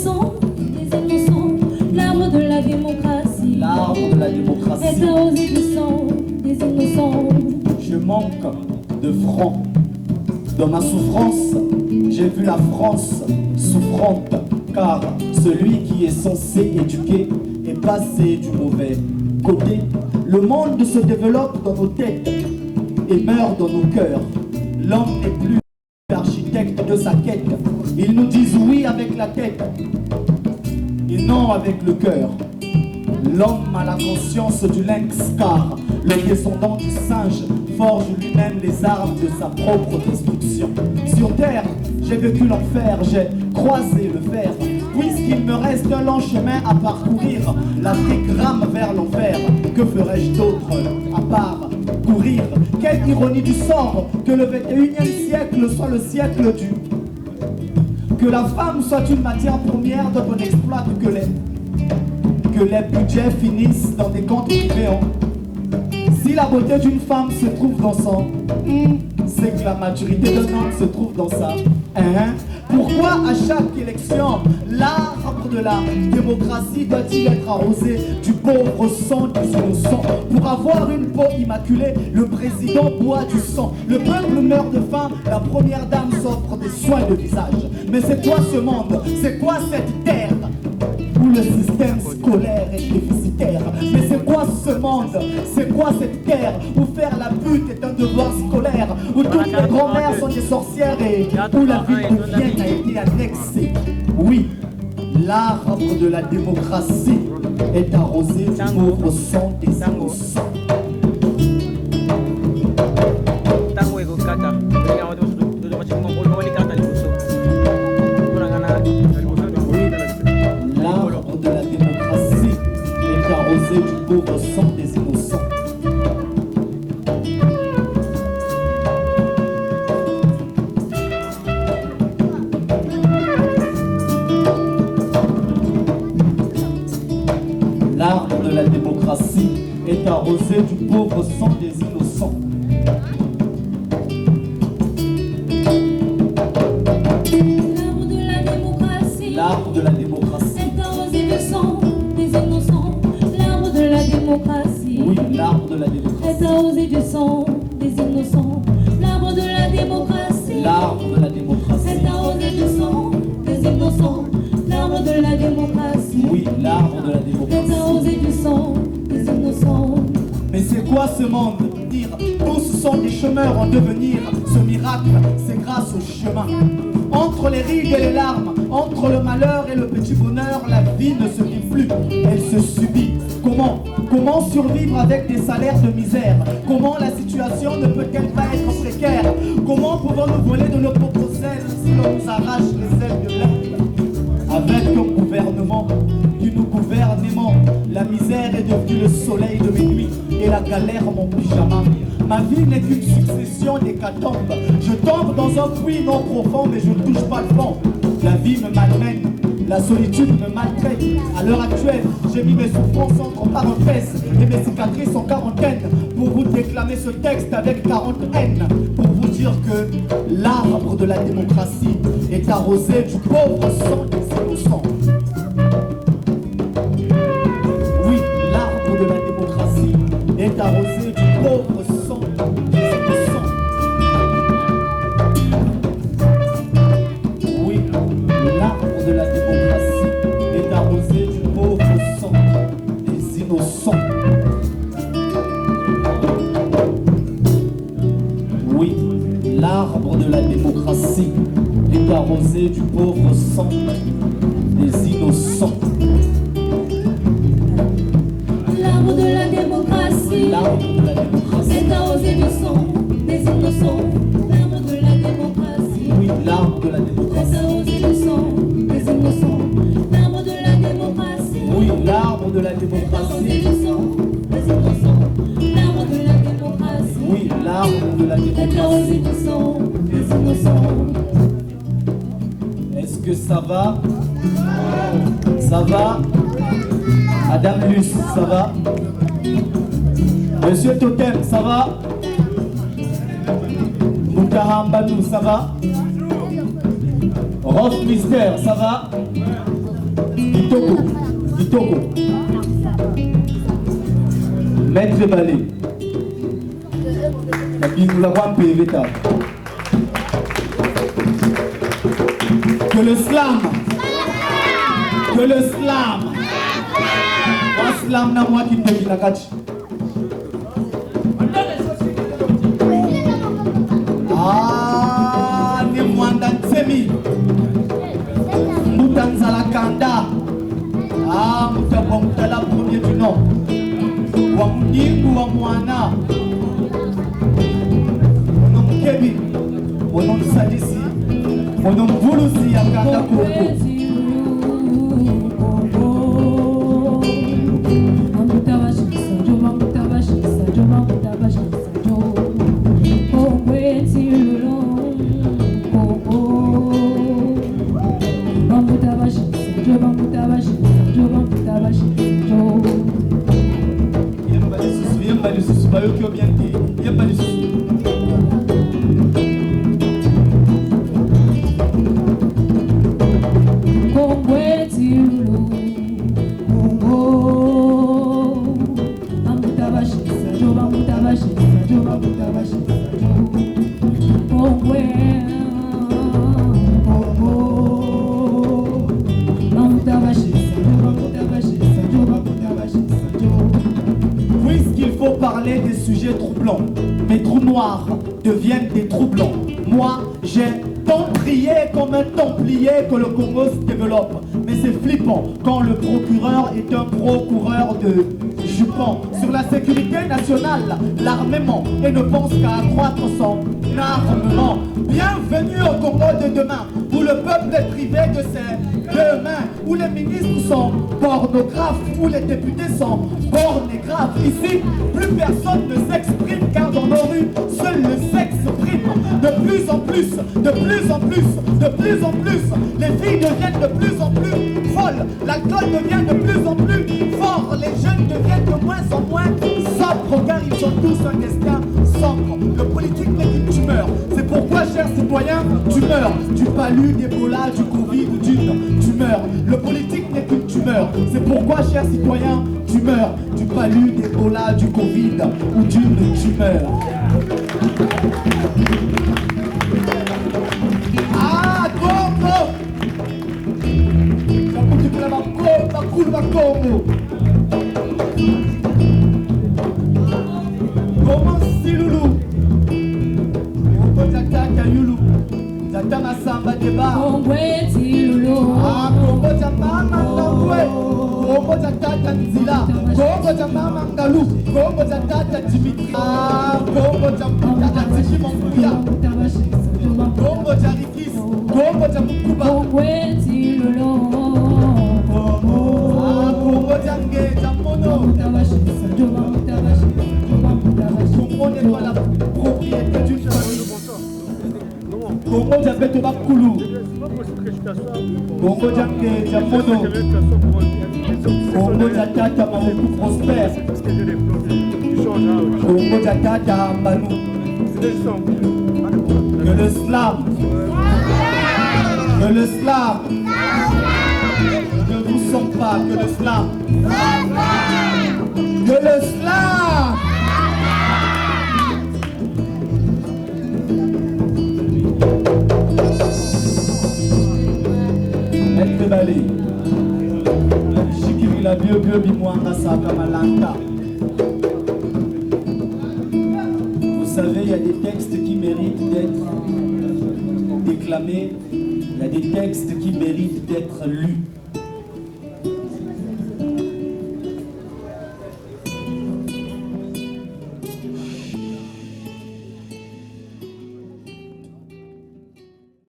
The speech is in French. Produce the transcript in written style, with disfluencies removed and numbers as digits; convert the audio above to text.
sang des innocents, l'arbre de la démocratie. L'arbre de la démocratie est arrosé du sang des innocents. Je manque de francs. Dans ma souffrance, j'ai vu la France souffrante, car celui qui est censé éduquer est passé du mauvais côté. Le monde se développe dans nos têtes et meurt dans nos cœurs. L'homme n'est plus l'architecte de sa quête. Ils nous disent oui avec la tête et non avec le cœur. L'homme a la conscience du lynx, car le descendant du singe forge lui-même les armes de sa propre destruction. Sur terre, j'ai vécu l'enfer, j'ai croisé le fer. Puisqu'il me reste un long chemin à parcourir, l'Afrique rame vers l'enfer. Que ferais-je d'autre à part courir? Quelle ironie du sort que le 21e siècle soit le siècle du... Que la femme soit une matière première dont on exploite que les budgets finissent dans des comptes privés. Si la beauté d'une femme se trouve dans son, c'est que la maturité d'un homme se trouve dans ça. Pourquoi à chaque élection, l'arbre de la démocratie doit-il être arrosé du pauvre sang des innocents? Pour avoir une peau immaculée, le président boit du sang. Le peuple meurt de faim, la première dame s'offre des soins de visage. Mais c'est quoi ce monde? C'est quoi cette terre où le système scolaire est déficitaire? Mais c'est quoi ce monde? C'est quoi cette terre où faire la pute est un devoir scolaire? Où toutes les grand-mères sont des sorcières et où la ville de Vienne a été annexée? Oui, l'arbre de la démocratie est arrosé du pauvre sang des innocents. L'arbre de la démocratie est arrosé du pauvre sang des innocents. L'arbre de la démocratie est arrosé du pauvre sang des innocents. L'arbre de la démocratie est arrosé du sang des innocents. L'arbre de la démocratie. Oui, l'arbre de la démocratie est arrosé du sang des innocents. L'arbre de la démocratie. L'arbre de la démocratie est arrosé du sang des innocents. L'arbre de la démocratie. Oui, l'arbre de la est démocratie arrosé du sang des innocents. Mais c'est quoi ce monde? Dire tous sont des chômeurs en devenir. Ce miracle, c'est grâce au chemin. Entre les rides et les larmes, entre le malheur et le petit bonheur, la vie ne se vit plus, elle se subit. Comment survivre avec des salaires de misère? Comment la situation ne peut-elle pas être précaire? Comment pouvons-nous voler de nos propres ailes si l'on nous arrache les ailes de l'herbe? Avec un gouvernement qui nous gouverne aimant, la misère est devenue le soleil de mes nuits et la galère mon pyjama. Ma vie n'est qu'une succession d'hécatombes. Je tombe dans un puits non profond, mais je ne touche pas le fond. La vie me malmène, la solitude me maltraite. À l'heure actuelle, j'ai mis mes souffrances entre parenthèses et mes cicatrices en quarantaine pour vous déclamer ce texte avec 40 haines. Pour vous dire que l'arbre de la démocratie est arrosé du pauvre sang des innocents. Oui, l'arbre de la démocratie est arrosé du pauvre sang des innocents. Oui, l'arbre de la démocratie est arrosé du pauvre sang des innocents. Oui, l'arbre de la démocratie est arrosé du pauvre sang des innocents. L'arbre de la démocratie. L'arbre de la démocratie est arrosé du sang des innocents. L'arbre de la démocratie. Oui, l'arbre de la démocratie est arrosé du sang des innocents. L'arbre de la démocratie. Oui, l'arbre de la est arrosé démocratie du sang des innocents. L'arbre de la démocratie. Oui, l'arbre de la est arrosé démocratie. du sang des innocents. Est-ce que ça va? Ça va? Madame Luce, ça va? Monsieur Totem, ça va? Moutahambanou, ça va? Rof Mister, ça va? Maître Balé. Et puis nous l'avons PV. Que le slam. Que le slam. Moi slam na moi qui me dit la catch. Ah, ni mwanda tsemi. Mutanzala kanda. Ah, mutabongtala premier du nom. Wa mdingu wa mwana. Ono mkebi. Ono msadisi. Ono mbulusi ya kanda koko. Puisqu'il faut parler des sujets troublants, mes trous noirs deviennent des trous blancs. Moi, j'ai tant prié comme un templier que le Congo se développe. Mais c'est flippant quand le procureur est un procureur de jupons sur la sécurité nationale, l'armement, et ne pense qu'à accroître son armement. Bienvenue au Congo de demain, où le peuple est privé de ses deux mains, où les ministres sont pornographes, où les députés sont pornographes. Ici, plus personne ne s'exprime, car dans nos rues, seul le sexe prime. De plus en plus, de plus en plus, de plus en plus, les filles deviennent de plus en plus folles, l'alcool devient de plus en plus fort, les jeunes deviennent de moins en moins sobres, car ils sont tous un destin sombre. Le politique n'est qu'une tumeur, c'est pourquoi, chers citoyens, tu meurs du palu, d'Ebola, du Covid ou d'une tumeur. Le politique n'est qu'une tumeur, c'est pourquoi, chers citoyens, tu meurs du palu, d'Ebola, du Covid ou d'une tumeur. Ah, Congo! Comment si loulou? Yulu, Tata Masamba Deba. Congo Loulou. Ah, Congo Jamama Ngwe. Congo Tata Nzila. Congo Jamama Ngalou. Congo Tata Dimitri. Ah, Congo Jamama Tati Mambouya. Congo Jarikis. Congo Jamukuba. Congo Loulou. Ah, Congo Jange Jamono. Congo n'est pas la propriété d'une famille. Congo Diabète Bakoulou. Congo Djange Jamono. Congo Diatata Mamoku Prosper. Congo Diatata Ambanou. Que le slam. Que le slam. Ne vous sens pas que le slam. Que le slam. Maître Balé, Jikiri la bio bimouanga saka malanga. Vous savez, il y a des textes qui méritent d'être déclamés, il y a des textes qui méritent d'être lus.